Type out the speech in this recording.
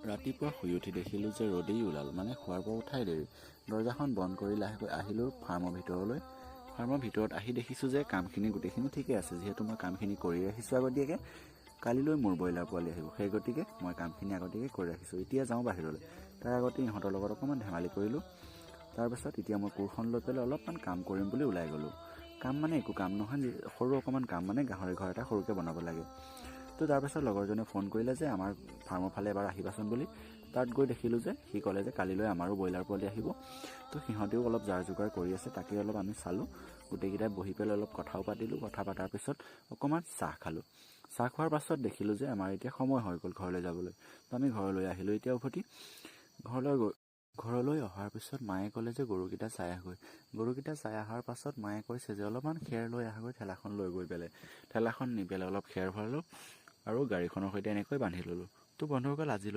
ৰাতিপুৱা শুই উঠি দেখিলোঁ যে ৰ'দেই ওলাল, মানে খোৱাৰ পৰা উঠাই দেৰি। দৰ্জাখন বন্ধ কৰি লাহেকৈ আহিলোঁ ফাৰ্মৰ ভিতৰলৈ। ফাৰ্মৰ ভিতৰত আহি দেখিছোঁ যে কামখিনি গোটেইখিনি ঠিকে আছে, যিহেতু মই কামখিনি কৰি ৰাখিছোঁ আগতীয়াকৈ। কালিলৈ মোৰ ব্ৰইলাৰ পোৱালি আহিব, সেই গতিকে মই কামখিনি আগতীয়াকৈ কৰি ৰাখিছোঁ। এতিয়া যাওঁ বাহিৰলৈ। তাৰ আগতে ইহঁতৰ লগত অকণমান ধেমালি কৰিলোঁ। তাৰপাছত এতিয়া মই কোৰখন লৈ পেলাই অলপমান কাম কৰিম বুলি ওলাই গ'লোঁ। কাম মানে একো কাম নহয়, সৰু অকণমান কাম, মানে গাহৰি ঘৰ এটা সৰুকৈ বনাব লাগে। তো তাৰপাছত লগৰজনে ফোন কৰিলে যে আমাৰ ফাৰ্মৰ ফালে এবাৰ আহিবাচোন বুলি। তাত গৈ দেখিলোঁ যে সি ক'লে যে কালিলৈ আমাৰো ব্ৰইলাৰ পোৱালি আহিব। তো সিহঁতেও অলপ যাৰ যোগাৰ কৰি আছে, তাকে অলপ আমি চালোঁ। গোটেইকেইটাই বহি পেলাই অলপ কথাও পাতিলোঁ। কথা পতাৰ পিছত অকণমান চাহ খালোঁ। চাহ খোৱাৰ পাছত দেখিলোঁ যে আমাৰ এতিয়া সময় হৈ গ'ল ঘৰলৈ যাবলৈ। তো আমি ঘৰলৈ আহিলোঁ এতিয়া উভতি। ঘৰলৈ অহাৰ পিছত মায়ে ক'লে যে গৰুকেইটা চাই আহগৈ। গৰুকেইটা চাই অহাৰ পাছত মায়ে কৈছে যে অলপমান খেৰ লৈ আহগৈ, ঠেলাখন লৈ গৈ পেলাই। ঠেলাখন নি পেলাই অলপ খেৰ ভৰালোঁ আৰু গাড়ীখনৰ সৈতে এনেকৈ বান্ধি ল'লোঁ। তো বন্ধুসকল, আজিলৈ